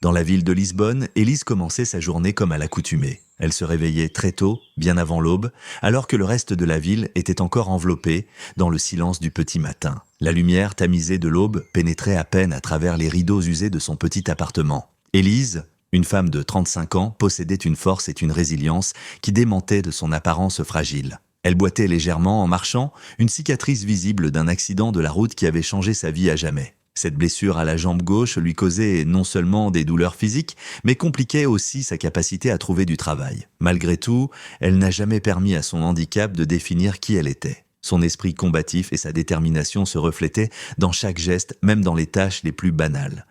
Dans la ville de Lisbonne, Élise commençait sa journée comme à l'accoutumée. Elle se réveillait très tôt, bien avant l'aube, alors que le reste de la ville était encore enveloppé dans le silence du petit matin. La lumière tamisée de l'aube pénétrait à peine à travers les rideaux usés de son petit appartement. Élise, une femme de 35 ans, possédait une force et une résilience qui démentaient de son apparence fragile. Elle boitait légèrement en marchant, une cicatrice visible d'un accident de la route qui avait changé sa vie à jamais. Cette blessure à la jambe gauche lui causait non seulement des douleurs physiques, mais compliquait aussi sa capacité à trouver du travail. Malgré tout, elle n'a jamais permis à son handicap de définir qui elle était. Son esprit combatif et sa détermination se reflétaient dans chaque geste, même dans les tâches les plus banales.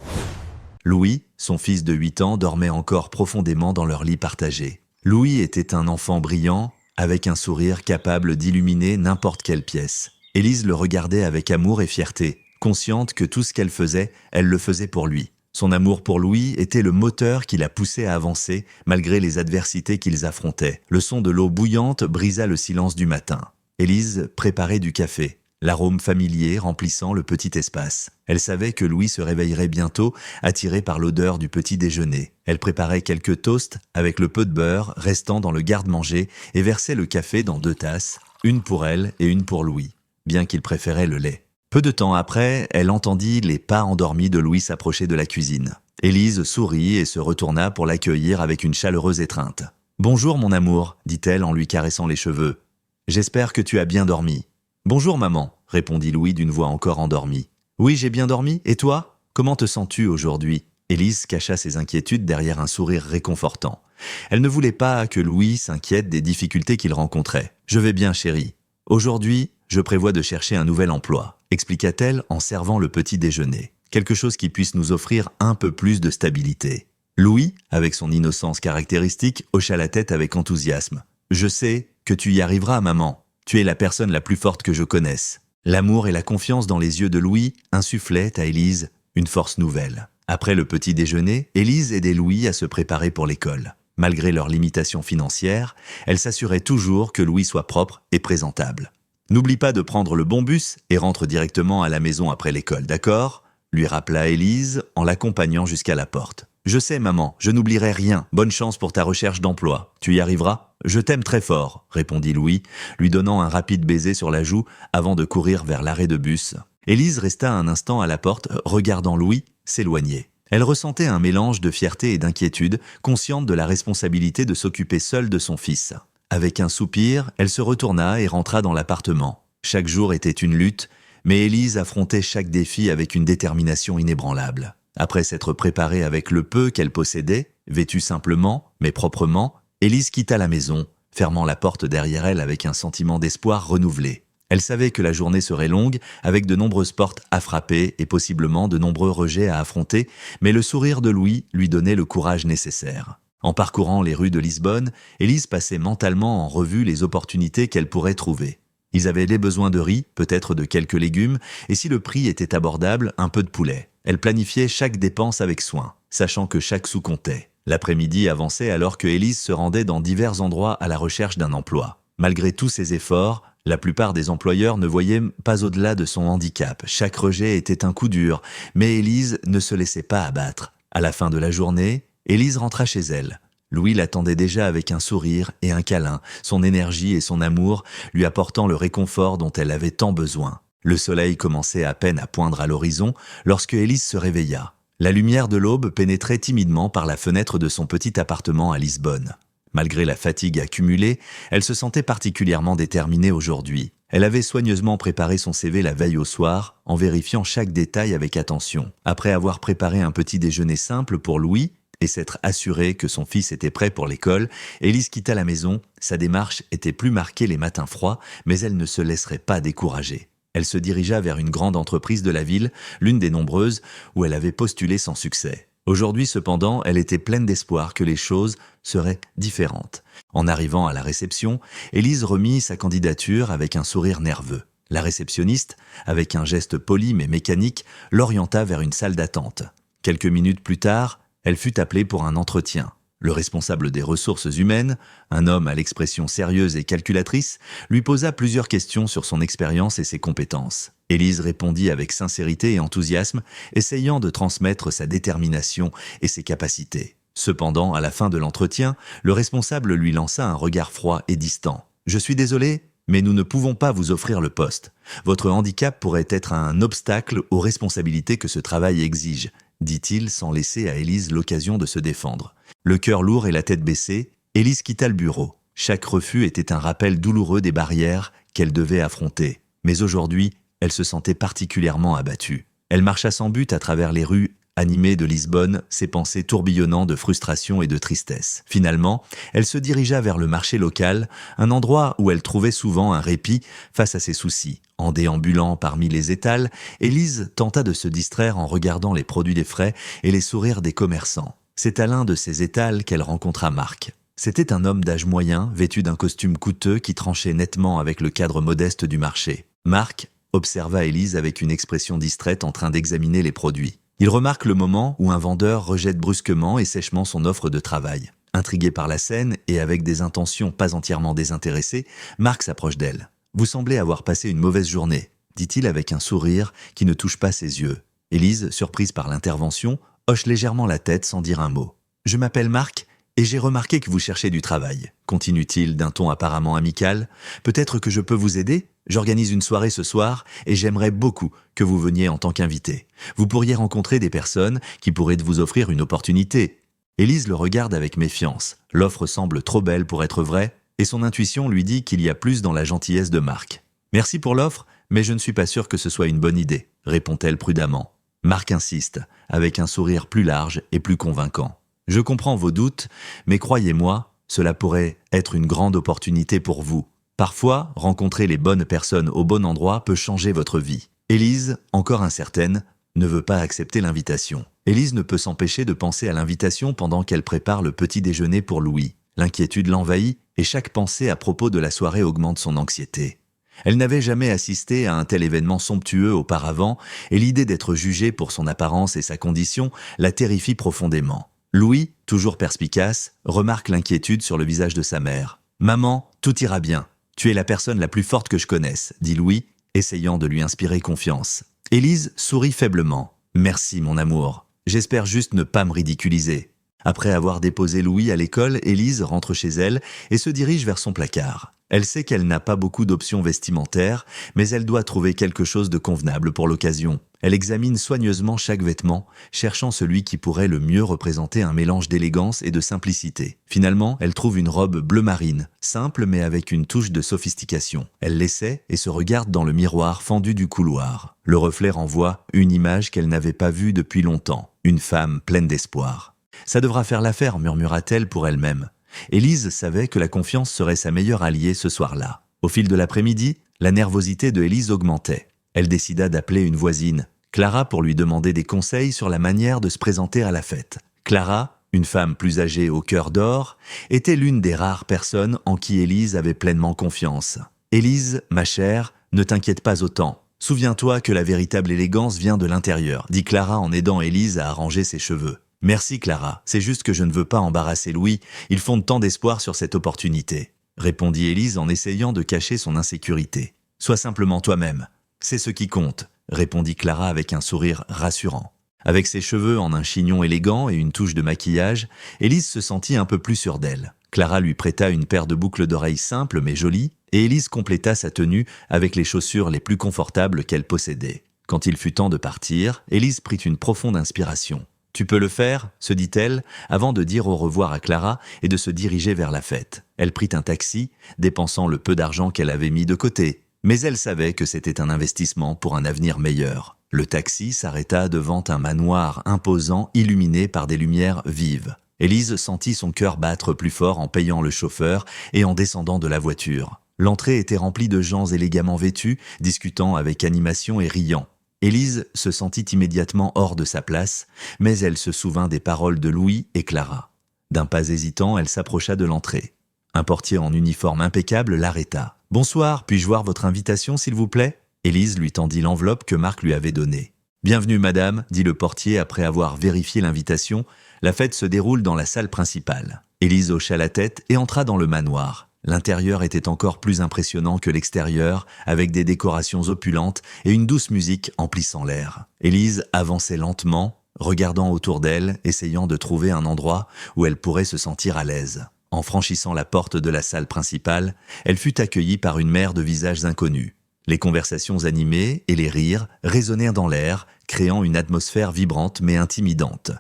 Louis, son fils de 8 ans, dormait encore profondément dans leur lit partagé. Louis était un enfant brillant, avec un sourire capable d'illuminer n'importe quelle pièce. Élise le regardait avec amour et fierté. Consciente que tout ce qu'elle faisait, elle le faisait pour lui. Son amour pour Louis était le moteur qui la poussait à avancer malgré les adversités qu'ils affrontaient. Le son de l'eau bouillante brisa le silence du matin. Élise préparait du café, l'arôme familier remplissant le petit espace. Elle savait que Louis se réveillerait bientôt, attiré par l'odeur du petit déjeuner. Elle préparait quelques toasts avec le peu de beurre restant dans le garde-manger et versait le café dans 2 tasses, une pour elle et une pour Louis, bien qu'il préférait le lait. Peu de temps après, elle entendit les pas endormis de Louis s'approcher de la cuisine. Élise sourit et se retourna pour l'accueillir avec une chaleureuse étreinte. « Bonjour mon amour », dit-elle en lui caressant les cheveux. « J'espère que tu as bien dormi. »« Bonjour maman », répondit Louis d'une voix encore endormie. « Oui, j'ai bien dormi. Et toi ? Comment te sens-tu aujourd'hui ?» Élise cacha ses inquiétudes derrière un sourire réconfortant. Elle ne voulait pas que Louis s'inquiète des difficultés qu'il rencontrait. « Je vais bien chérie. Aujourd'hui, je prévois de chercher un nouvel emploi, » expliqua-t-elle en servant le petit déjeuner. Quelque chose qui puisse nous offrir un peu plus de stabilité. Louis, avec son innocence caractéristique, hocha la tête avec enthousiasme. « Je sais que tu y arriveras, maman. Tu es la personne la plus forte que je connaisse. » L'amour et la confiance dans les yeux de Louis insufflaient à Élise une force nouvelle. Après le petit déjeuner, Élise aidait Louis à se préparer pour l'école. Malgré leurs limitations financières, elle s'assurait toujours que Louis soit propre et présentable. « N'oublie pas de prendre le bon bus et rentre directement à la maison après l'école, d'accord ?» lui rappela Élise en l'accompagnant jusqu'à la porte. « Je sais, maman, je n'oublierai rien. Bonne chance pour ta recherche d'emploi. Tu y arriveras ? Je t'aime très fort, » répondit Louis, lui donnant un rapide baiser sur la joue avant de courir vers l'arrêt de bus. Élise resta un instant à la porte, regardant Louis s'éloigner. Elle ressentait un mélange de fierté et d'inquiétude, consciente de la responsabilité de s'occuper seule de son fils. Avec un soupir, elle se retourna et rentra dans l'appartement. Chaque jour était une lutte, mais Élise affrontait chaque défi avec une détermination inébranlable. Après s'être préparée avec le peu qu'elle possédait, vêtue simplement, mais proprement, Élise quitta la maison, fermant la porte derrière elle avec un sentiment d'espoir renouvelé. Elle savait que la journée serait longue, avec de nombreuses portes à frapper et possiblement de nombreux rejets à affronter, mais le sourire de Louis lui donnait le courage nécessaire. En parcourant les rues de Lisbonne, Élise passait mentalement en revue les opportunités qu'elle pourrait trouver. Ils avaient des besoins de riz, peut-être de quelques légumes, et si le prix était abordable, un peu de poulet. Elle planifiait chaque dépense avec soin, sachant que chaque sou comptait. L'après-midi avançait alors que Élise se rendait dans divers endroits à la recherche d'un emploi. Malgré tous ses efforts, la plupart des employeurs ne voyaient pas au-delà de son handicap. Chaque rejet était un coup dur, mais Élise ne se laissait pas abattre. À la fin de la journée, Élise rentra chez elle. Louis l'attendait déjà avec un sourire et un câlin, son énergie et son amour lui apportant le réconfort dont elle avait tant besoin. Le soleil commençait à peine à poindre à l'horizon lorsque Élise se réveilla. La lumière de l'aube pénétrait timidement par la fenêtre de son petit appartement à Lisbonne. Malgré la fatigue accumulée, elle se sentait particulièrement déterminée aujourd'hui. Elle avait soigneusement préparé son CV la veille au soir, en vérifiant chaque détail avec attention. Après avoir préparé un petit déjeuner simple pour Louis, et s'être assurée que son fils était prêt pour l'école, Élise quitta la maison. Sa démarche était plus marquée les matins froids, mais elle ne se laisserait pas décourager. Elle se dirigea vers une grande entreprise de la ville, l'une des nombreuses où elle avait postulé sans succès. Aujourd'hui cependant, elle était pleine d'espoir que les choses seraient différentes. En arrivant à la réception, Élise remit sa candidature avec un sourire nerveux. La réceptionniste, avec un geste poli mais mécanique, l'orienta vers une salle d'attente. Quelques minutes plus tard, elle fut appelée pour un entretien. Le responsable des ressources humaines, un homme à l'expression sérieuse et calculatrice, lui posa plusieurs questions sur son expérience et ses compétences. Élise répondit avec sincérité et enthousiasme, essayant de transmettre sa détermination et ses capacités. Cependant, à la fin de l'entretien, le responsable lui lança un regard froid et distant. « Je suis désolé, mais nous ne pouvons pas vous offrir le poste. Votre handicap pourrait être un obstacle aux responsabilités que ce travail exige, » dit-il sans laisser à Élise l'occasion de se défendre. Le cœur lourd et la tête baissée, Élise quitta le bureau. Chaque refus était un rappel douloureux des barrières qu'elle devait affronter. Mais aujourd'hui, elle se sentait particulièrement abattue. Elle marcha sans but à travers les rues animées de Lisbonne, ses pensées tourbillonnant de frustration et de tristesse. Finalement, elle se dirigea vers le marché local, un endroit où elle trouvait souvent un répit face à ses soucis. En déambulant parmi les étals, Élise tenta de se distraire en regardant les produits des frais et les sourires des commerçants. C'est à l'un de ces étals qu'elle rencontra Marc. C'était un homme d'âge moyen, vêtu d'un costume coûteux qui tranchait nettement avec le cadre modeste du marché. Marc observa Élise avec une expression distraite en train d'examiner les produits. Il remarque le moment où un vendeur rejette brusquement et sèchement son offre de travail. Intrigué par la scène et avec des intentions pas entièrement désintéressées, Marc s'approche d'elle. « Vous semblez avoir passé une mauvaise journée », dit-il avec un sourire qui ne touche pas ses yeux. Élise, surprise par l'intervention, hoche légèrement la tête sans dire un mot. « Je m'appelle Marc et j'ai remarqué que vous cherchez du travail », continue-t-il d'un ton apparemment amical. « Peut-être que je peux vous aider ? J'organise une soirée ce soir et j'aimerais beaucoup que vous veniez en tant qu'invité. Vous pourriez rencontrer des personnes qui pourraient vous offrir une opportunité. » Élise le regarde avec méfiance. L'offre semble trop belle pour être vraie et son intuition lui dit qu'il y a plus dans la gentillesse de Marc. « Merci pour l'offre, mais je ne suis pas sûre que ce soit une bonne idée, » répond-elle prudemment. Marc insiste, avec un sourire plus large et plus convaincant. « Je comprends vos doutes, mais croyez-moi, cela pourrait être une grande opportunité pour vous. Parfois, rencontrer les bonnes personnes au bon endroit peut changer votre vie. » Élise, encore incertaine, ne veut pas accepter l'invitation. Élise ne peut s'empêcher de penser à l'invitation pendant qu'elle prépare le petit déjeuner pour Louis. L'inquiétude l'envahit et chaque pensée à propos de la soirée augmente son anxiété. Elle n'avait jamais assisté à un tel événement somptueux auparavant et l'idée d'être jugée pour son apparence et sa condition la terrifie profondément. Louis, toujours perspicace, remarque l'inquiétude sur le visage de sa mère. « Maman, tout ira bien. Tu es la personne la plus forte que je connaisse, » dit Louis, essayant de lui inspirer confiance. Élise sourit faiblement. « Merci, mon amour. J'espère juste ne pas me ridiculiser. » Après avoir déposé Louis à l'école, Élise rentre chez elle et se dirige vers son placard. Elle sait qu'elle n'a pas beaucoup d'options vestimentaires, mais elle doit trouver quelque chose de convenable pour l'occasion. Elle examine soigneusement chaque vêtement, cherchant celui qui pourrait le mieux représenter un mélange d'élégance et de simplicité. Finalement, elle trouve une robe bleu marine, simple mais avec une touche de sophistication. Elle l'essaie et se regarde dans le miroir fendu du couloir. Le reflet renvoie une image qu'elle n'avait pas vue depuis longtemps, une femme pleine d'espoir. « Ça devra faire l'affaire », murmura-t-elle pour elle-même. Élise savait que la confiance serait sa meilleure alliée ce soir-là. Au fil de l'après-midi, la nervosité de Élise augmentait. Elle décida d'appeler une voisine, Clara, pour lui demander des conseils sur la manière de se présenter à la fête. Clara, une femme plus âgée au cœur d'or, était l'une des rares personnes en qui Élise avait pleinement confiance. « Élise, ma chère, ne t'inquiète pas autant. Souviens-toi que la véritable élégance vient de l'intérieur, » dit Clara en aidant Élise à arranger ses cheveux. « Merci Clara, c'est juste que je ne veux pas embarrasser Louis, il fonde tant d'espoir sur cette opportunité, » répondit Élise en essayant de cacher son insécurité. « Sois simplement toi-même, c'est ce qui compte, » répondit Clara avec un sourire rassurant. Avec ses cheveux en un chignon élégant et une touche de maquillage, Élise se sentit un peu plus sûre d'elle. Clara lui prêta une paire de boucles d'oreilles simples mais jolies, et Élise compléta sa tenue avec les chaussures les plus confortables qu'elle possédait. Quand il fut temps de partir, Élise prit une profonde inspiration. « Tu peux le faire ?» se dit-elle, avant de dire au revoir à Clara et de se diriger vers la fête. Elle prit un taxi, dépensant le peu d'argent qu'elle avait mis de côté. Mais elle savait que c'était un investissement pour un avenir meilleur. Le taxi s'arrêta devant un manoir imposant illuminé par des lumières vives. Élise sentit son cœur battre plus fort en payant le chauffeur et en descendant de la voiture. L'entrée était remplie de gens élégamment vêtus, discutant avec animation et riant. Élise se sentit immédiatement hors de sa place, mais elle se souvint des paroles de Louis et Clara. D'un pas hésitant, elle s'approcha de l'entrée. Un portier en uniforme impeccable l'arrêta. « Bonsoir, puis-je voir votre invitation, s'il vous plaît ?» Élise lui tendit l'enveloppe que Marc lui avait donnée. « Bienvenue, madame », dit le portier après avoir vérifié l'invitation. « La fête se déroule dans la salle principale. » Élise hocha la tête et entra dans le manoir. L'intérieur était encore plus impressionnant que l'extérieur, avec des décorations opulentes et une douce musique emplissant l'air. Élise avançait lentement, regardant autour d'elle, essayant de trouver un endroit où elle pourrait se sentir à l'aise. En franchissant la porte de la salle principale, elle fut accueillie par une mer de visages inconnus. Les conversations animées et les rires résonnèrent dans l'air, créant une atmosphère vibrante mais intimidante.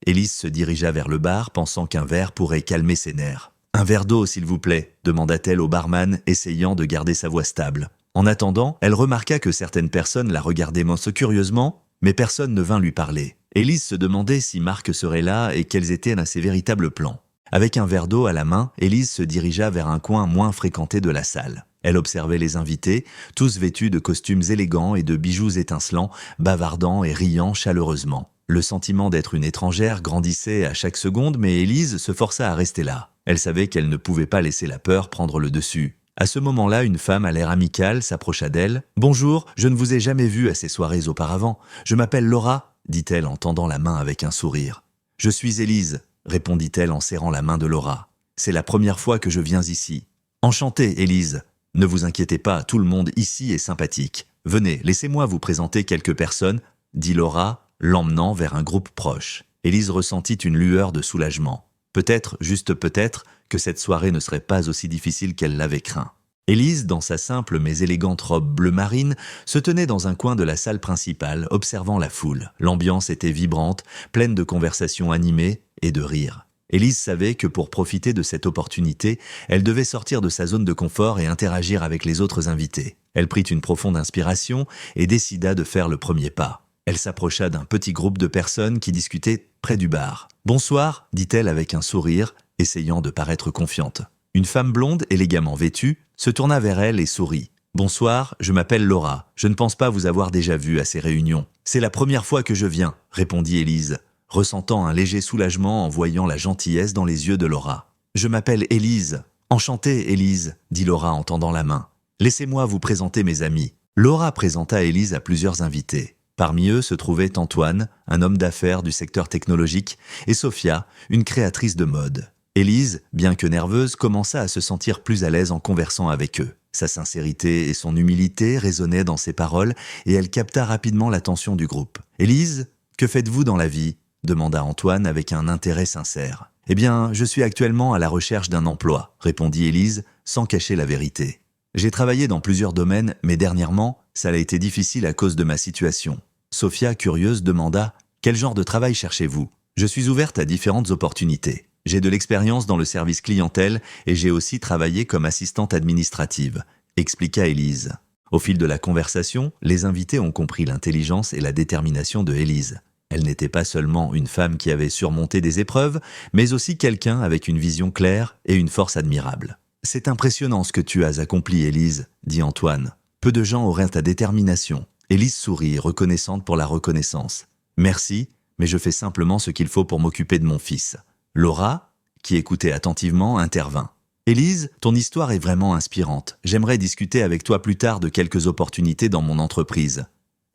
Élise se dirigea vers le bar, pensant qu'un verre pourrait calmer ses nerfs. « Un verre d'eau, s'il vous plaît », demanda-t-elle au barman, essayant de garder sa voix stable. En attendant, elle remarqua que certaines personnes la regardaient curieusement, mais personne ne vint lui parler. Élise se demandait si Marc serait là et quels étaient ses véritables plans. Avec un verre d'eau à la main, Élise se dirigea vers un coin moins fréquenté de la salle. Elle observait les invités, tous vêtus de costumes élégants et de bijoux étincelants, bavardant et riant chaleureusement. Le sentiment d'être une étrangère grandissait à chaque seconde, mais Élise se força à rester là. Elle savait qu'elle ne pouvait pas laisser la peur prendre le dessus. À ce moment-là, une femme à l'air amical s'approcha d'elle. « Bonjour, je ne vous ai jamais vu à ces soirées auparavant. Je m'appelle Laura », dit-elle en tendant la main avec un sourire. « Je suis Élise », répondit-elle en serrant la main de Laura. « C'est la première fois que je viens ici. »« Enchantée, Élise. Ne vous inquiétez pas, tout le monde ici est sympathique. Venez, laissez-moi vous présenter quelques personnes, » dit Laura, l'emmenant vers un groupe proche. Élise ressentit une lueur de soulagement. Peut-être, juste peut-être, que cette soirée ne serait pas aussi difficile qu'elle l'avait craint. Élise, dans sa simple mais élégante robe bleu marine, se tenait dans un coin de la salle principale, observant la foule. L'ambiance était vibrante, pleine de conversations animées et de rires. Élise savait que pour profiter de cette opportunité, elle devait sortir de sa zone de confort et interagir avec les autres invités. Elle prit une profonde inspiration et décida de faire le premier pas. Elle s'approcha d'un petit groupe de personnes qui discutaient près du bar. « Bonsoir », dit-elle avec un sourire, essayant de paraître confiante. Une femme blonde, élégamment vêtue, se tourna vers elle et sourit. « Bonsoir, je m'appelle Laura. Je ne pense pas vous avoir déjà vu à ces réunions. C'est la première fois que je viens », répondit Élise, ressentant un léger soulagement en voyant la gentillesse dans les yeux de Laura. « Je m'appelle Élise. »« Enchantée, Élise », dit Laura en tendant la main. « Laissez-moi vous présenter mes amis. » Laura présenta Élise à plusieurs invités. Parmi eux se trouvait Antoine, un homme d'affaires du secteur technologique, et Sophia, une créatrice de mode. Élise, bien que nerveuse, commença à se sentir plus à l'aise en conversant avec eux. Sa sincérité et son humilité résonnaient dans ses paroles et elle capta rapidement l'attention du groupe. « Élise, que faites-vous dans la vie ?» demanda Antoine avec un intérêt sincère. « Eh bien, je suis actuellement à la recherche d'un emploi », répondit Élise, sans cacher la vérité. « J'ai travaillé dans plusieurs domaines, mais dernièrement, ça a été difficile à cause de ma situation. » Sophia, curieuse, demanda « Quel genre de travail cherchez-vous » ? « Je suis ouverte à différentes opportunités. J'ai de l'expérience dans le service clientèle et j'ai aussi travaillé comme assistante administrative », expliqua Élise. Au fil de la conversation, les invités ont compris l'intelligence et la détermination de Élise. Elle n'était pas seulement une femme qui avait surmonté des épreuves, mais aussi quelqu'un avec une vision claire et une force admirable. « C'est impressionnant ce que tu as accompli, Élise », dit Antoine. « Peu de gens auraient ta détermination. » Élise sourit, reconnaissante pour la reconnaissance. « Merci, mais je fais simplement ce qu'il faut pour m'occuper de mon fils. » Laura, qui écoutait attentivement, intervint. « Élise, ton histoire est vraiment inspirante. J'aimerais discuter avec toi plus tard de quelques opportunités dans mon entreprise. »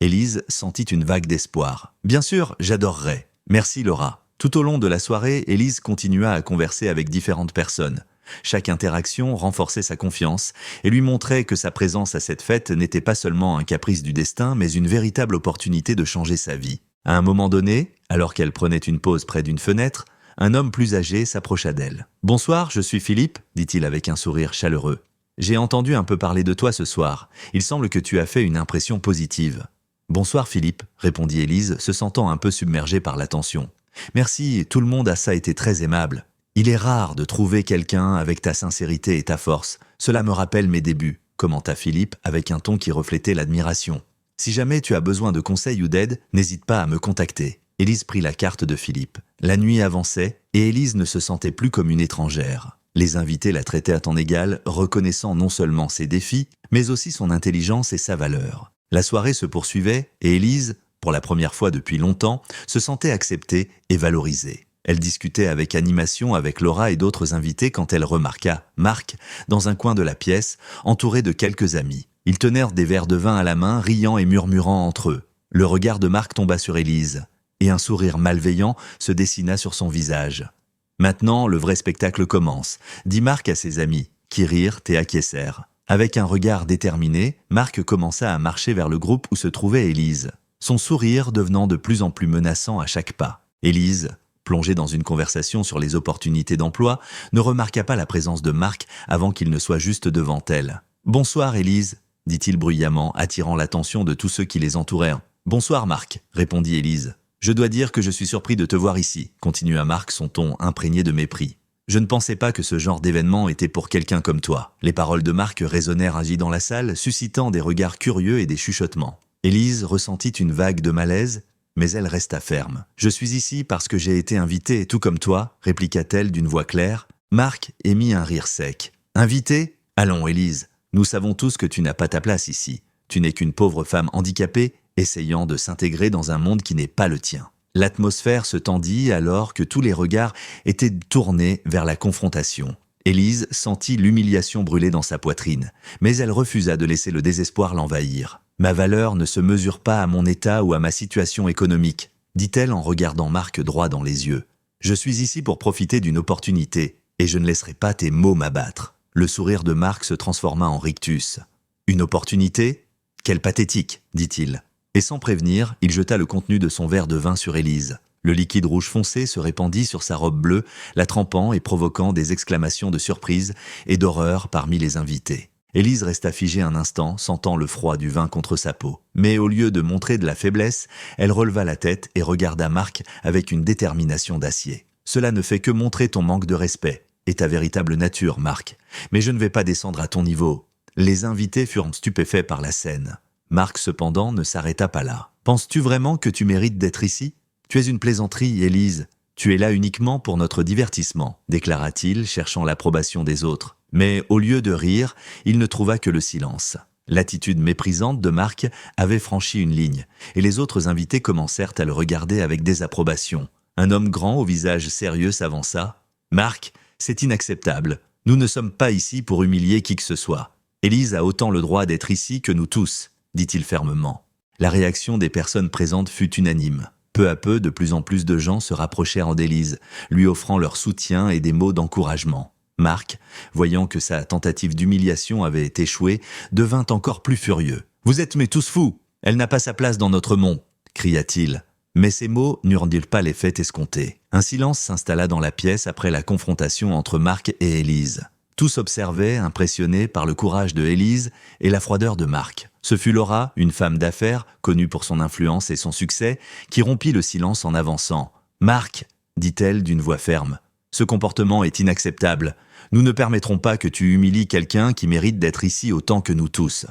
Élise sentit une vague d'espoir. « Bien sûr, j'adorerais. Merci Laura. » Tout au long de la soirée, Élise continua à converser avec différentes personnes. Chaque interaction renforçait sa confiance et lui montrait que sa présence à cette fête n'était pas seulement un caprice du destin, mais une véritable opportunité de changer sa vie. À un moment donné, alors qu'elle prenait une pause près d'une fenêtre, un homme plus âgé s'approcha d'elle. « Bonsoir, je suis Philippe », dit-il avec un sourire chaleureux. « J'ai entendu un peu parler de toi ce soir. Il semble que tu as fait une impression positive. »« Bonsoir Philippe », répondit Élise, se sentant un peu submergée par l'attention. « Merci, tout le monde a ça été très aimable. Il est rare de trouver quelqu'un avec ta sincérité et ta force. Cela me rappelle mes débuts, » commenta Philippe avec un ton qui reflétait l'admiration. « Si jamais tu as besoin de conseils ou d'aide, n'hésite pas à me contacter. » Élise prit la carte de Philippe. La nuit avançait et Élise ne se sentait plus comme une étrangère. Les invités la traitaient à temps égal, reconnaissant non seulement ses défis, mais aussi son intelligence et sa valeur. La soirée se poursuivait et Élise, pour la première fois depuis longtemps, se sentait acceptée et valorisée. Elle discutait avec animation avec Laura et d'autres invités quand elle remarqua Marc dans un coin de la pièce, entouré de quelques amis. Ils tenèrent des verres de vin à la main, riant et murmurant entre eux. Le regard de Marc tomba sur Élise, et un sourire malveillant se dessina sur son visage. « Maintenant, le vrai spectacle commence », dit Marc à ses amis. qui rirent et acquiescèrent. Avec un regard déterminé, Marc commença à marcher vers le groupe où se trouvait Élise, son sourire devenant de plus en plus menaçant à chaque pas. Élise, plongée dans une conversation sur les opportunités d'emploi, ne remarqua pas la présence de Marc avant qu'il ne soit juste devant elle. « Bonsoir Élise », dit-il bruyamment, attirant l'attention de tous ceux qui les entouraient. « Bonsoir Marc », répondit Élise. « Je dois dire que je suis surpris de te voir ici », continua Marc, son ton imprégné de mépris. « Je ne pensais pas que ce genre d'événement était pour quelqu'un comme toi. » Les paroles de Marc résonnèrent ainsi dans la salle, suscitant des regards curieux et des chuchotements. Élise ressentit une vague de malaise, mais elle resta ferme. « Je suis ici parce que j'ai été invitée, tout comme toi, » répliqua-t-elle d'une voix claire. Marc émit un rire sec. « Invitée ? Allons, Élise, nous savons tous que tu n'as pas ta place ici. Tu n'es qu'une pauvre femme handicapée, essayant de s'intégrer dans un monde qui n'est pas le tien. » L'atmosphère se tendit alors que tous les regards étaient tournés vers la confrontation. Élise sentit l'humiliation brûler dans sa poitrine, mais elle refusa de laisser le désespoir l'envahir. « Ma valeur ne se mesure pas à mon état ou à ma situation économique, » dit-elle en regardant Marc droit dans les yeux. « Je suis ici pour profiter d'une opportunité, et je ne laisserai pas tes mots m'abattre. » Le sourire de Marc se transforma en rictus. « Une opportunité ? Quelle pathétique, dit-il. » Et sans prévenir, il jeta le contenu de son verre de vin sur Élise. Le liquide rouge foncé se répandit sur sa robe bleue, la trempant et provoquant des exclamations de surprise et d'horreur parmi les invités. Élise resta figée un instant, sentant le froid du vin contre sa peau. Mais au lieu de montrer de la faiblesse, elle releva la tête et regarda Marc avec une détermination d'acier. « Cela ne fait que montrer ton manque de respect et ta véritable nature, Marc. Mais je ne vais pas descendre à ton niveau. » Les invités furent stupéfaits par la scène. Marc, cependant, ne s'arrêta pas là. « Penses-tu vraiment que tu mérites d'être ici ? Tu es une plaisanterie, Élise. Tu es là uniquement pour notre divertissement, » déclara-t-il, cherchant l'approbation des autres. Mais au lieu de rire, il ne trouva que le silence. L'attitude méprisante de Marc avait franchi une ligne, et les autres invités commencèrent à le regarder avec désapprobation. Un homme grand au visage sérieux s'avança. « Marc, c'est inacceptable. Nous ne sommes pas ici pour humilier qui que ce soit. Élise a autant le droit d'être ici que nous tous. » dit-il fermement. La réaction des personnes présentes fut unanime. Peu à peu, de plus en plus de gens se rapprochèrent d'Élise, lui offrant leur soutien et des mots d'encouragement. Marc, voyant que sa tentative d'humiliation avait échoué, devint encore plus furieux. « Vous êtes mais tous fous! Elle n'a pas sa place dans notre monde !» cria-t-il. Mais ces mots n'eurent pas l'effet escompté. Un silence s'installa dans la pièce après la confrontation entre Marc et Élise. Tous observaient, impressionnés par le courage de Élise et la froideur de Marc. Ce fut Laura, une femme d'affaires, connue pour son influence et son succès, qui rompit le silence en avançant. « Marc, » dit-elle d'une voix ferme, « ce comportement est inacceptable. Nous ne permettrons pas que tu humilies quelqu'un qui mérite d'être ici autant que nous tous. »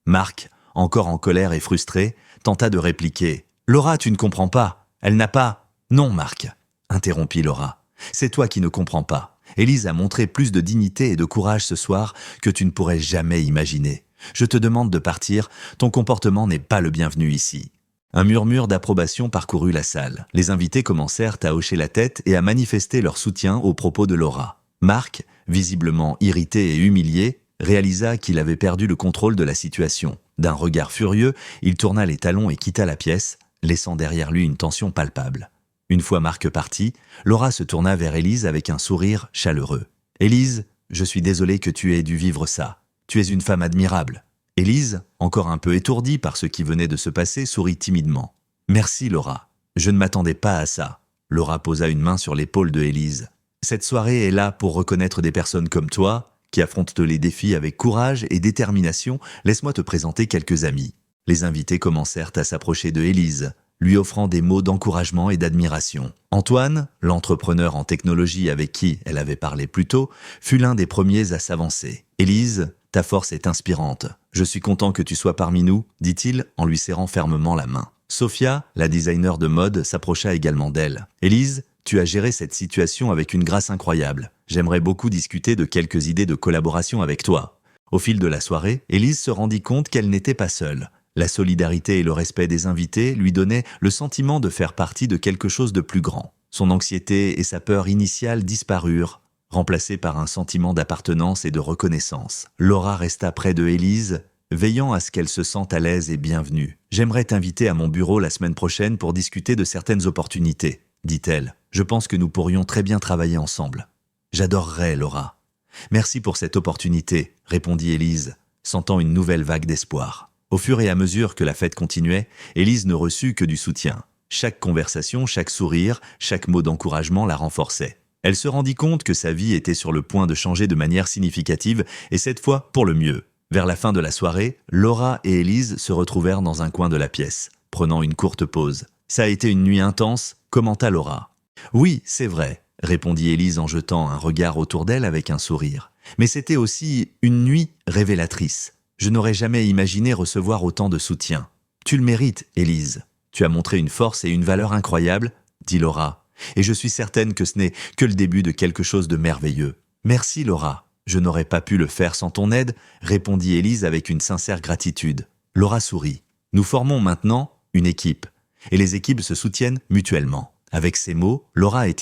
Marc, encore en colère et frustré, tenta de répliquer. « Laura, tu ne comprends pas. Elle n'a pas... » « Non, Marc, » interrompit Laura. « C'est toi qui ne comprends pas. Élise a montré plus de dignité et de courage ce soir que tu ne pourrais jamais imaginer. Je te demande de partir, ton comportement n'est pas le bienvenu ici. » Un murmure d'approbation parcourut la salle. Les invités commencèrent à hocher la tête et à manifester leur soutien aux propos de Laura. Marc, visiblement irrité et humilié, réalisa qu'il avait perdu le contrôle de la situation. D'un regard furieux, il tourna les talons et quitta la pièce, laissant derrière lui une tension palpable. Une fois Marc parti, Laura se tourna vers Élise avec un sourire chaleureux. « Élise, je suis désolé que tu aies dû vivre ça. Tu es une femme admirable. » Élise, encore un peu étourdie par ce qui venait de se passer, sourit timidement. « Merci, Laura. Je ne m'attendais pas à ça. » Laura posa une main sur l'épaule de Élise. « Cette soirée est là pour reconnaître des personnes comme toi, qui affrontent les défis avec courage et détermination. Laisse-moi te présenter quelques amis. » Les invités commencèrent à s'approcher de Élise, lui offrant des mots d'encouragement et d'admiration. Antoine, l'entrepreneur en technologie avec qui elle avait parlé plus tôt, fut l'un des premiers à s'avancer. « Élise, ta force est inspirante. Je suis content que tu sois parmi nous, » dit-il en lui serrant fermement la main. Sophia, la designer de mode, s'approcha également d'elle. « Élise, tu as géré cette situation avec une grâce incroyable. J'aimerais beaucoup discuter de quelques idées de collaboration avec toi. » Au fil de la soirée, Élise se rendit compte qu'elle n'était pas seule. La solidarité et le respect des invités lui donnaient le sentiment de faire partie de quelque chose de plus grand. Son anxiété et sa peur initiale disparurent, remplacées par un sentiment d'appartenance et de reconnaissance. Laura resta près de Élise, veillant à ce qu'elle se sente à l'aise et bienvenue. « J'aimerais t'inviter à mon bureau la semaine prochaine pour discuter de certaines opportunités, » dit-elle. « Je pense que nous pourrions très bien travailler ensemble. » « J'adorerais, Laura. Merci pour cette opportunité, répondit Élise, sentant une nouvelle vague d'espoir. Au fur et à mesure que la fête continuait, Élise ne reçut que du soutien. Chaque conversation, chaque sourire, chaque mot d'encouragement la renforçait. Elle se rendit compte que sa vie était sur le point de changer de manière significative, et cette fois pour le mieux. Vers la fin de la soirée, Laura et Élise se retrouvèrent dans un coin de la pièce, prenant une courte pause. « Ça a été une nuit intense », commenta Laura. « Oui, c'est vrai », répondit Élise en jetant un regard autour d'elle avec un sourire. « Mais c'était aussi une nuit révélatrice. Je n'aurais jamais imaginé recevoir autant de soutien. Tu le mérites, Élise. Tu as montré une force et une valeur incroyables, dit Laura. Et je suis certaine que ce n'est que le début de quelque chose de merveilleux. Merci, Laura. Je n'aurais pas pu le faire sans ton aide, répondit Élise avec une sincère gratitude. Laura sourit. Nous formons maintenant une équipe. Et les équipes se soutiennent mutuellement. Avec ces mots, Laura et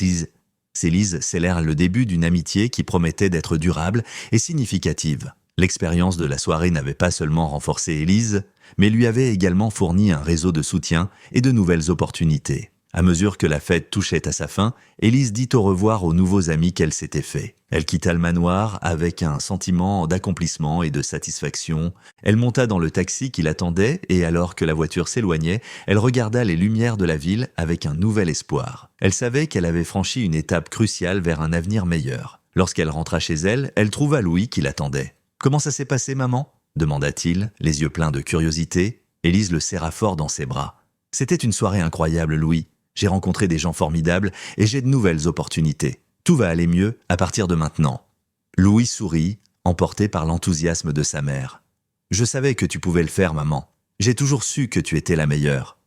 Élise scellèrent le début d'une amitié qui promettait d'être durable et significative. L'expérience de la soirée n'avait pas seulement renforcé Élise, mais lui avait également fourni un réseau de soutien et de nouvelles opportunités. À mesure que la fête touchait à sa fin, Élise dit au revoir aux nouveaux amis qu'elle s'était fait. Elle quitta le manoir avec un sentiment d'accomplissement et de satisfaction. Elle monta dans le taxi qui l'attendait et alors que la voiture s'éloignait, elle regarda les lumières de la ville avec un nouvel espoir. Elle savait qu'elle avait franchi une étape cruciale vers un avenir meilleur. Lorsqu'elle rentra chez elle, elle trouva Louis qui l'attendait. « Comment ça s'est passé, maman ?» demanda-t-il, les yeux pleins de curiosité. Élise le serra fort dans ses bras. « C'était une soirée incroyable, Louis. J'ai rencontré des gens formidables et j'ai de nouvelles opportunités. Tout va aller mieux à partir de maintenant. » Louis sourit, emporté par l'enthousiasme de sa mère. « Je savais que tu pouvais le faire, maman. J'ai toujours su que tu étais la meilleure. »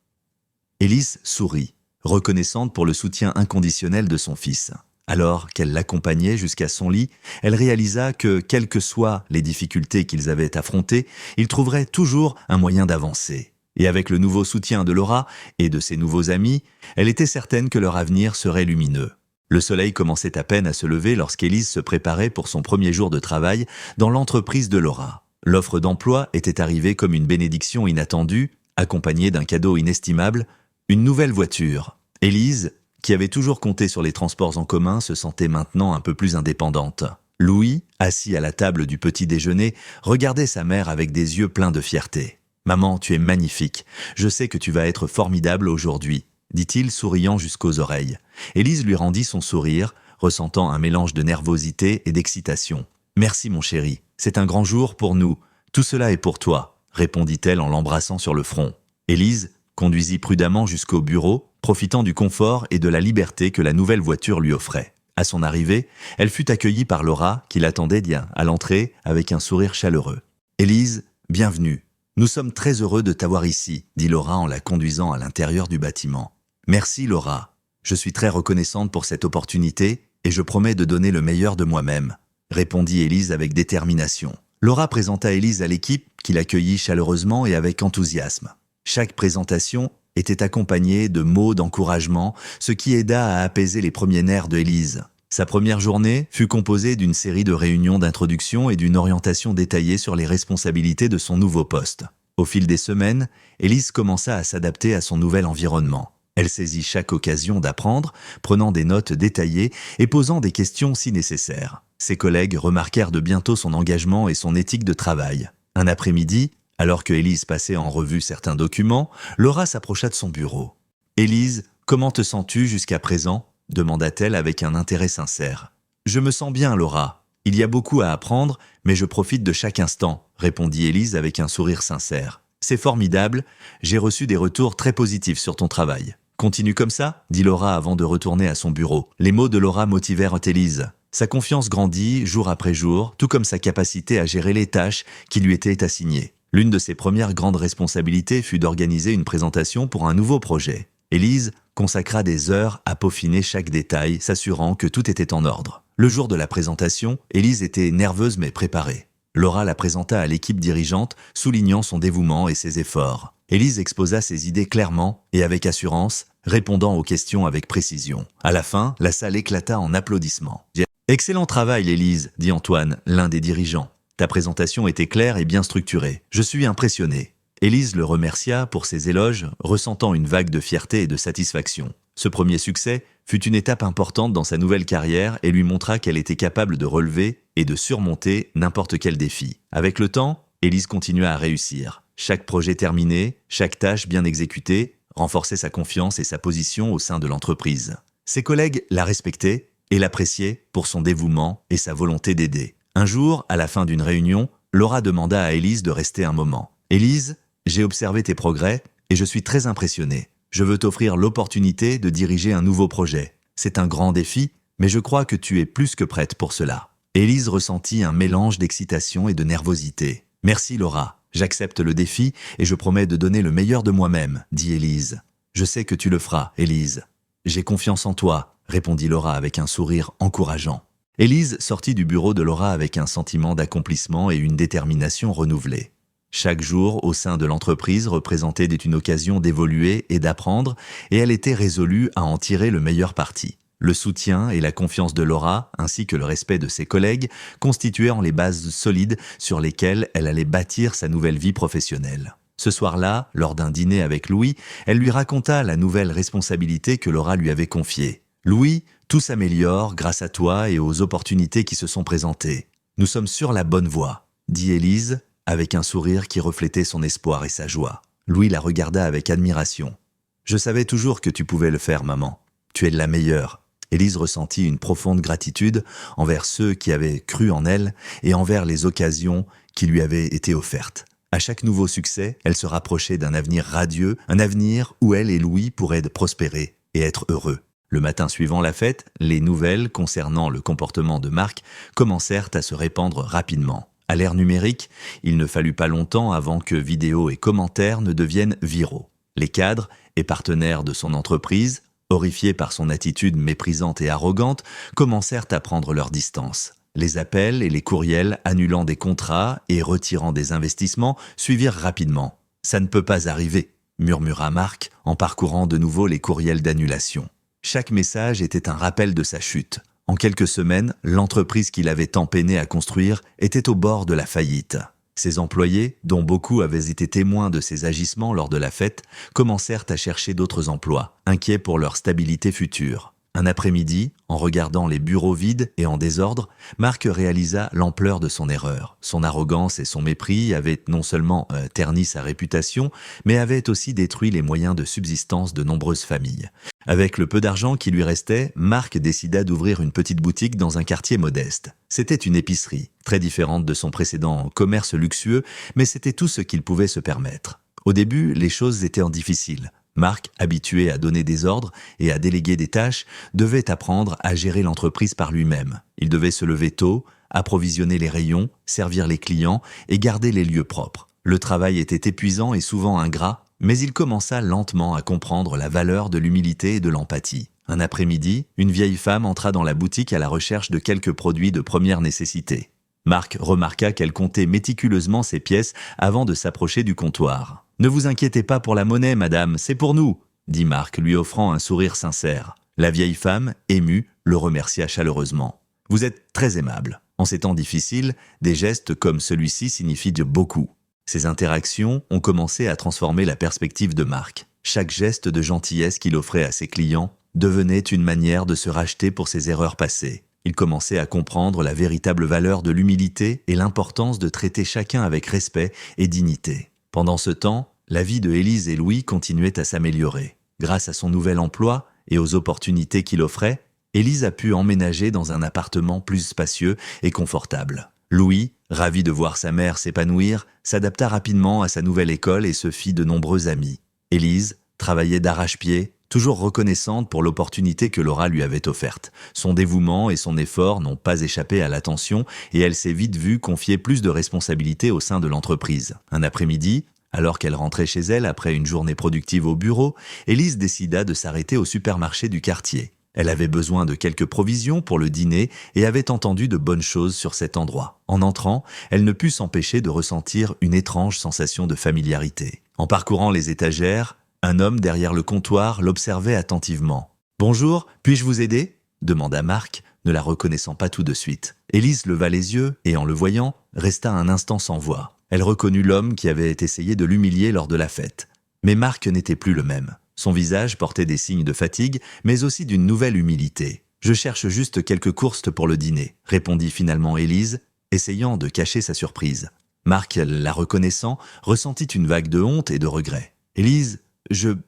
Élise sourit, reconnaissante pour le soutien inconditionnel de son fils. Alors qu'elle l'accompagnait jusqu'à son lit, elle réalisa que, quelles que soient les difficultés qu'ils avaient affrontées, ils trouveraient toujours un moyen d'avancer. Et avec le nouveau soutien de Laura et de ses nouveaux amis, elle était certaine que leur avenir serait lumineux. Le soleil commençait à peine à se lever lorsqu'Élise se préparait pour son premier jour de travail dans l'entreprise de Laura. L'offre d'emploi était arrivée comme une bénédiction inattendue, accompagnée d'un cadeau inestimable, une nouvelle voiture. Élise, qui avait toujours compté sur les transports en commun, se sentait maintenant un peu plus indépendante. Louis, assis à la table du petit déjeuner, regardait sa mère avec des yeux pleins de fierté. « Maman, tu es magnifique. Je sais que tu vas être formidable aujourd'hui, » dit-il souriant jusqu'aux oreilles. Élise lui rendit son sourire, ressentant un mélange de nervosité et d'excitation. « Merci mon chéri, c'est un grand jour pour nous. Tout cela est pour toi, » répondit-elle en l'embrassant sur le front. Élise conduisit prudemment jusqu'au bureau, profitant du confort et de la liberté que la nouvelle voiture lui offrait. À son arrivée, elle fut accueillie par Laura, qui l'attendait à l'entrée avec un sourire chaleureux. « Élise, bienvenue. Nous sommes très heureux de t'avoir ici, » dit Laura en la conduisant à l'intérieur du bâtiment. « Merci Laura. Je suis très reconnaissante pour cette opportunité et je promets de donner le meilleur de moi-même, » répondit Élise avec détermination. Laura présenta Élise à l'équipe qui l'accueillit chaleureusement et avec enthousiasme. Chaque présentation était accompagnée de mots d'encouragement, ce qui aida à apaiser les premiers nerfs de Élise. Sa première journée fut composée d'une série de réunions d'introduction et d'une orientation détaillée sur les responsabilités de son nouveau poste. Au fil des semaines, Élise commença à s'adapter à son nouvel environnement. Elle saisit chaque occasion d'apprendre, prenant des notes détaillées et posant des questions si nécessaire. Ses collègues remarquèrent de bientôt son engagement et son éthique de travail. Un après-midi, alors que Élise passait en revue certains documents, Laura s'approcha de son bureau. « Élise, comment te sens-tu jusqu'à présent ?» demanda-t-elle avec un intérêt sincère. « Je me sens bien, Laura. Il y a beaucoup à apprendre, mais je profite de chaque instant, » répondit Élise avec un sourire sincère. « C'est formidable, j'ai reçu des retours très positifs sur ton travail. Continue comme ça, » dit Laura avant de retourner à son bureau. Les mots de Laura motivèrent Élise. Sa confiance grandit jour après jour, tout comme sa capacité à gérer les tâches qui lui étaient assignées. L'une de ses premières grandes responsabilités fut d'organiser une présentation pour un nouveau projet. Élise consacra des heures à peaufiner chaque détail, s'assurant que tout était en ordre. Le jour de la présentation, Élise était nerveuse mais préparée. Laura la présenta à l'équipe dirigeante, soulignant son dévouement et ses efforts. Élise exposa ses idées clairement et avec assurance, répondant aux questions avec précision. À la fin, la salle éclata en applaudissements. « Excellent travail, Élise, » dit Antoine, l'un des dirigeants. « Ta présentation était claire et bien structurée. Je suis impressionné. » Élise le remercia pour ses éloges, ressentant une vague de fierté et de satisfaction. Ce premier succès fut une étape importante dans sa nouvelle carrière et lui montra qu'elle était capable de relever et de surmonter n'importe quel défi. Avec le temps, Élise continua à réussir. Chaque projet terminé, chaque tâche bien exécutée, renforçait sa confiance et sa position au sein de l'entreprise. Ses collègues la respectaient et l'appréciaient pour son dévouement et sa volonté d'aider. Un jour, à la fin d'une réunion, Laura demanda à Élise de rester un moment. « Élise, j'ai observé tes progrès et je suis très impressionnée. Je veux t'offrir l'opportunité de diriger un nouveau projet. C'est un grand défi, mais je crois que tu es plus que prête pour cela. » Élise ressentit un mélange d'excitation et de nervosité. « Merci Laura, j'accepte le défi et je promets de donner le meilleur de moi-même, » dit Élise. « Je sais que tu le feras, Élise. »« J'ai confiance en toi, » répondit Laura avec un sourire encourageant. Élise sortit du bureau de Laura avec un sentiment d'accomplissement et une détermination renouvelée. Chaque jour au sein de l'entreprise représentait une occasion d'évoluer et d'apprendre, et elle était résolue à en tirer le meilleur parti. Le soutien et la confiance de Laura, ainsi que le respect de ses collègues, constituaient les bases solides sur lesquelles elle allait bâtir sa nouvelle vie professionnelle. Ce soir-là, lors d'un dîner avec Louis, elle lui raconta la nouvelle responsabilité que Laura lui avait confiée. « Louis, tout s'améliore grâce à toi et aux opportunités qui se sont présentées. Nous sommes sur la bonne voie, » dit Élise, avec un sourire qui reflétait son espoir et sa joie. Louis la regarda avec admiration. « Je savais toujours que tu pouvais le faire, maman. Tu es de la meilleure. » Élise ressentit une profonde gratitude envers ceux qui avaient cru en elle et envers les occasions qui lui avaient été offertes. À chaque nouveau succès, elle se rapprochait d'un avenir radieux, un avenir où elle et Louis pourraient prospérer et être heureux. Le matin suivant la fête, les nouvelles concernant le comportement de Marc commencèrent à se répandre rapidement. À l'ère numérique, il ne fallut pas longtemps avant que vidéos et commentaires ne deviennent viraux. Les cadres et partenaires de son entreprise, horrifiés par son attitude méprisante et arrogante, commencèrent à prendre leur distance. Les appels et les courriels annulant des contrats et retirant des investissements suivirent rapidement. « Ça ne peut pas arriver », murmura Marc en parcourant de nouveau les courriels d'annulation. Chaque message était un rappel de sa chute. En quelques semaines, l'entreprise qu'il avait tant peiné à construire était au bord de la faillite. Ses employés, dont beaucoup avaient été témoins de ses agissements lors de la fête, commencèrent à chercher d'autres emplois, inquiets pour leur stabilité future. Un après-midi, en regardant les bureaux vides et en désordre, Marc réalisa l'ampleur de son erreur. Son arrogance et son mépris avaient non seulement terni sa réputation, mais avaient aussi détruit les moyens de subsistance de nombreuses familles. Avec le peu d'argent qui lui restait, Marc décida d'ouvrir une petite boutique dans un quartier modeste. C'était une épicerie, très différente de son précédent commerce luxueux, mais c'était tout ce qu'il pouvait se permettre. Au début, les choses étaient difficiles. Marc, habitué à donner des ordres et à déléguer des tâches, devait apprendre à gérer l'entreprise par lui-même. Il devait se lever tôt, approvisionner les rayons, servir les clients et garder les lieux propres. Le travail était épuisant et souvent ingrat, mais il commença lentement à comprendre la valeur de l'humilité et de l'empathie. Un après-midi, une vieille femme entra dans la boutique à la recherche de quelques produits de première nécessité. Marc remarqua qu'elle comptait méticuleusement ses pièces avant de s'approcher du comptoir. « Ne vous inquiétez pas pour la monnaie, madame, c'est pour nous », dit Marc, lui offrant un sourire sincère. La vieille femme, émue, le remercia chaleureusement. « Vous êtes très aimable. En ces temps difficiles, des gestes comme celui-ci signifient beaucoup. » Ces interactions ont commencé à transformer la perspective de Marc. Chaque geste de gentillesse qu'il offrait à ses clients devenait une manière de se racheter pour ses erreurs passées. Il commençait à comprendre la véritable valeur de l'humilité et l'importance de traiter chacun avec respect et dignité. Pendant ce temps, la vie de Élise et Louis continuait à s'améliorer. Grâce à son nouvel emploi et aux opportunités qu'il offrait, Élise a pu emménager dans un appartement plus spacieux et confortable. Louis, ravi de voir sa mère s'épanouir, s'adapta rapidement à sa nouvelle école et se fit de nombreux amis. Élise travaillait d'arrache-pied, toujours reconnaissante pour l'opportunité que Laura lui avait offerte. Son dévouement et son effort n'ont pas échappé à l'attention et elle s'est vite vue confier plus de responsabilités au sein de l'entreprise. Un après-midi, alors qu'elle rentrait chez elle après une journée productive au bureau, Élise décida de s'arrêter au supermarché du quartier. Elle avait besoin de quelques provisions pour le dîner et avait entendu de bonnes choses sur cet endroit. En entrant, elle ne put s'empêcher de ressentir une étrange sensation de familiarité. En parcourant les étagères, un homme derrière le comptoir l'observait attentivement. « Bonjour, puis-je vous aider ?» demanda Marc, ne la reconnaissant pas tout de suite. Élise leva les yeux et, en le voyant, resta un instant sans voix. Elle reconnut l'homme qui avait essayé de l'humilier lors de la fête. Mais Marc n'était plus le même. Son visage portait des signes de fatigue, mais aussi d'une nouvelle humilité. « Je cherche juste quelques courses pour le dîner », répondit finalement Élise, essayant de cacher sa surprise. Marc, la reconnaissant, ressentit une vague de honte et de regret. « Élise, je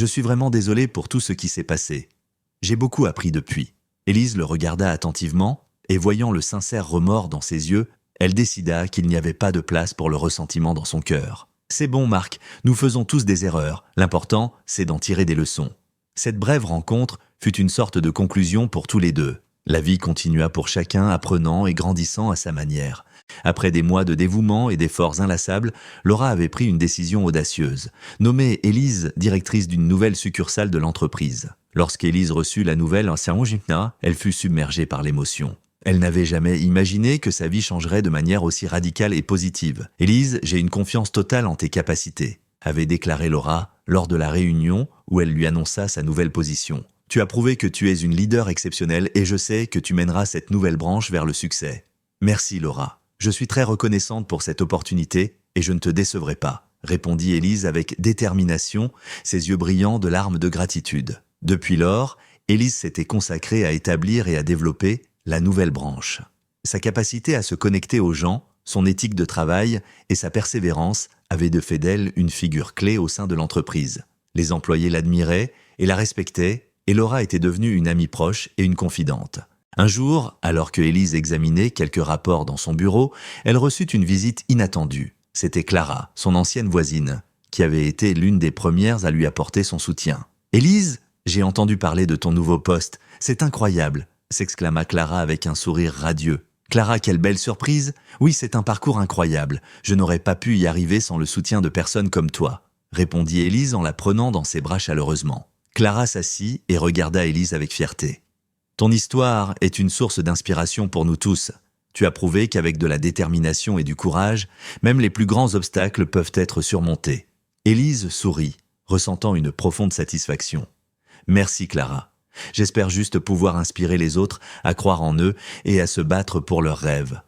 suis vraiment désolée pour tout ce qui s'est passé. J'ai beaucoup appris depuis. » Élise le regarda attentivement, et voyant le sincère remords dans ses yeux, elle décida qu'il n'y avait pas de place pour le ressentiment dans son cœur. « C'est bon, Marc, nous faisons tous des erreurs. L'important, c'est d'en tirer des leçons. » Cette brève rencontre fut une sorte de conclusion pour tous les deux. La vie continua pour chacun, apprenant et grandissant à sa manière. Après des mois de dévouement et d'efforts inlassables, Laura avait pris une décision audacieuse, nommer Élise directrice d'une nouvelle succursale de l'entreprise. Lorsqu'Élise reçut la nouvelle en Saint-Gina, elle fut submergée par l'émotion. Elle n'avait jamais imaginé que sa vie changerait de manière aussi radicale et positive. « Élise, j'ai une confiance totale en tes capacités », avait déclaré Laura lors de la réunion où elle lui annonça sa nouvelle position. « Tu as prouvé que tu es une leader exceptionnelle et je sais que tu mèneras cette nouvelle branche vers le succès. Merci Laura. Je suis très reconnaissante pour cette opportunité et je ne te décevrai pas, » répondit Élise avec détermination, ses yeux brillants de larmes de gratitude. Depuis lors, Élise s'était consacrée à établir et à développer la nouvelle branche. Sa capacité à se connecter aux gens, son éthique de travail et sa persévérance avaient de fait d'elle une figure clé au sein de l'entreprise. Les employés l'admiraient et la respectaient, et Laura était devenue une amie proche et une confidente. Un jour, alors que Élise examinait quelques rapports dans son bureau, elle reçut une visite inattendue. C'était Clara, son ancienne voisine, qui avait été l'une des premières à lui apporter son soutien. « Élise, j'ai entendu parler de ton nouveau poste. C'est incroyable !» s'exclama Clara avec un sourire radieux. « Clara, quelle belle surprise! Oui, c'est un parcours incroyable. Je n'aurais pas pu y arriver sans le soutien de personnes comme toi, » répondit Élise en la prenant dans ses bras chaleureusement. Clara s'assit et regarda Élise avec fierté. « Ton histoire est une source d'inspiration pour nous tous. Tu as prouvé qu'avec de la détermination et du courage, même les plus grands obstacles peuvent être surmontés. » Élise sourit, ressentant une profonde satisfaction. « Merci Clara. J'espère juste pouvoir inspirer les autres à croire en eux et à se battre pour leurs rêves. »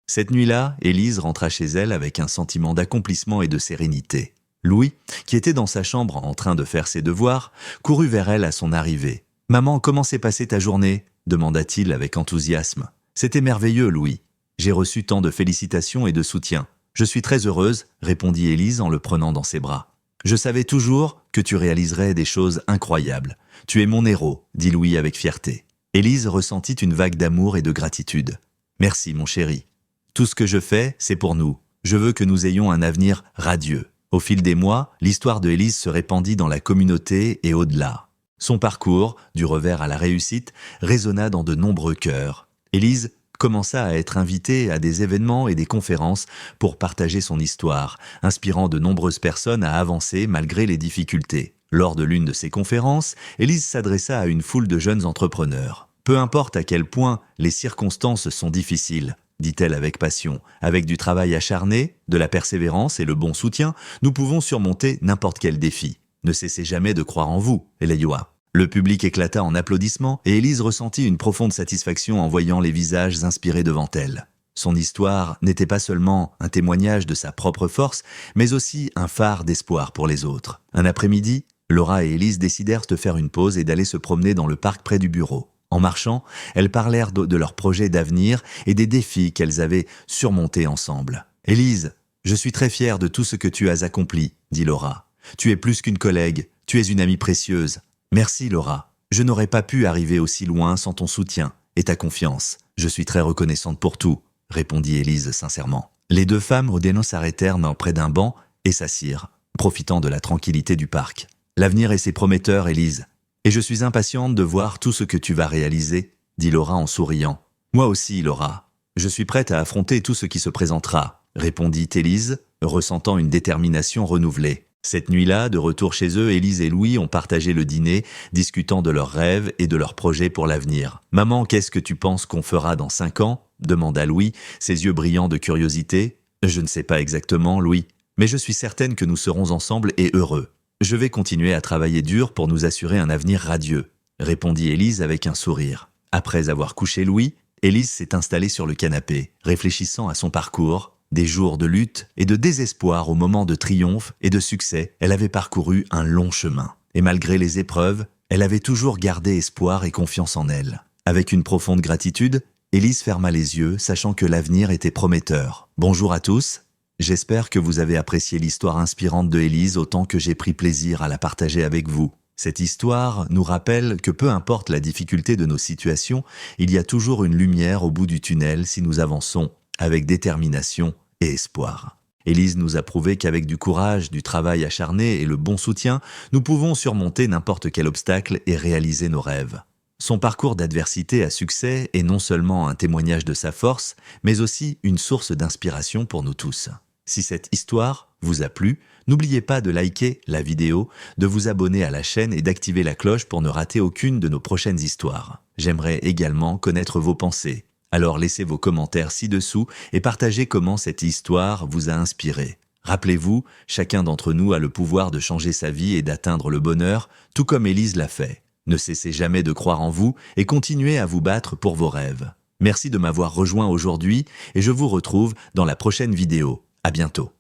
Cette nuit-là, Élise rentra chez elle avec un sentiment d'accomplissement et de sérénité. Louis, qui était dans sa chambre en train de faire ses devoirs, courut vers elle à son arrivée. « Maman, comment s'est passée ta journée ?» demanda-t-il avec enthousiasme. « C'était merveilleux, Louis. J'ai reçu tant de félicitations et de soutien. Je suis très heureuse, » répondit Élise en le prenant dans ses bras. « Je savais toujours que tu réaliserais des choses incroyables. Tu es mon héros, » dit Louis avec fierté. Élise ressentit une vague d'amour et de gratitude. « Merci, mon chéri. Tout ce que je fais, c'est pour nous. Je veux que nous ayons un avenir radieux. » Au fil des mois, l'histoire de Élise se répandit dans la communauté et au-delà. Son parcours, du revers à la réussite, résonna dans de nombreux cœurs. Élise commença à être invitée à des événements et des conférences pour partager son histoire, inspirant de nombreuses personnes à avancer malgré les difficultés. Lors de l'une de ces conférences, Élise s'adressa à une foule de jeunes entrepreneurs. « Peu importe à quel point les circonstances sont difficiles, » dit-elle avec passion. « Avec du travail acharné, de la persévérance et le bon soutien, nous pouvons surmonter n'importe quel défi. Ne cessez jamais de croire en vous, Eleyoa. » Le public éclata en applaudissements et Élise ressentit une profonde satisfaction en voyant les visages inspirés devant elle. Son histoire n'était pas seulement un témoignage de sa propre force, mais aussi un phare d'espoir pour les autres. Un après-midi, Laura et Élise décidèrent de faire une pause et d'aller se promener dans le parc près du bureau. En marchant, elles parlèrent de leurs projets d'avenir et des défis qu'elles avaient surmontés ensemble. « Élise, je suis très fière de tout ce que tu as accompli, » dit Laura. « Tu es plus qu'une collègue, tu es une amie précieuse. Merci Laura, je n'aurais pas pu arriver aussi loin sans ton soutien et ta confiance. Je suis très reconnaissante pour tout, » répondit Élise sincèrement. Les deux femmes au dénouement s'arrêtèrent près d'un banc et s'assirent, profitant de la tranquillité du parc. « L'avenir est si prometteur, Élise. Et je suis impatiente de voir tout ce que tu vas réaliser, » dit Laura en souriant. « Moi aussi, Laura. Je suis prête à affronter tout ce qui se présentera, » répondit Élise, ressentant une détermination renouvelée. Cette nuit-là, de retour chez eux, Élise et Louis ont partagé le dîner, discutant de leurs rêves et de leurs projets pour l'avenir. « Maman, qu'est-ce que tu penses qu'on fera dans 5 ans ?» demanda Louis, ses yeux brillants de curiosité. « Je ne sais pas exactement, Louis, mais je suis certaine que nous serons ensemble et heureux. Je vais continuer à travailler dur pour nous assurer un avenir radieux, » répondit Élise avec un sourire. Après avoir couché Louis, Élise s'est installée sur le canapé, réfléchissant à son parcours. Des jours de lutte et de désespoir aux moments de triomphe et de succès, elle avait parcouru un long chemin. Et malgré les épreuves, elle avait toujours gardé espoir et confiance en elle. Avec une profonde gratitude, Élise ferma les yeux, sachant que l'avenir était prometteur. Bonjour à tous, j'espère que vous avez apprécié l'histoire inspirante de Élise autant que j'ai pris plaisir à la partager avec vous. Cette histoire nous rappelle que peu importe la difficulté de nos situations, il y a toujours une lumière au bout du tunnel si nous avançons avec détermination et espoir. Élise nous a prouvé qu'avec du courage, du travail acharné et le bon soutien, nous pouvons surmonter n'importe quel obstacle et réaliser nos rêves. Son parcours d'adversité à succès est non seulement un témoignage de sa force, mais aussi une source d'inspiration pour nous tous. Si cette histoire vous a plu, n'oubliez pas de liker la vidéo, de vous abonner à la chaîne et d'activer la cloche pour ne rater aucune de nos prochaines histoires. J'aimerais également connaître vos pensées. Alors laissez vos commentaires ci-dessous et partagez comment cette histoire vous a inspiré. Rappelez-vous, chacun d'entre nous a le pouvoir de changer sa vie et d'atteindre le bonheur, tout comme Élise l'a fait. Ne cessez jamais de croire en vous et continuez à vous battre pour vos rêves. Merci de m'avoir rejoint aujourd'hui et je vous retrouve dans la prochaine vidéo. À bientôt.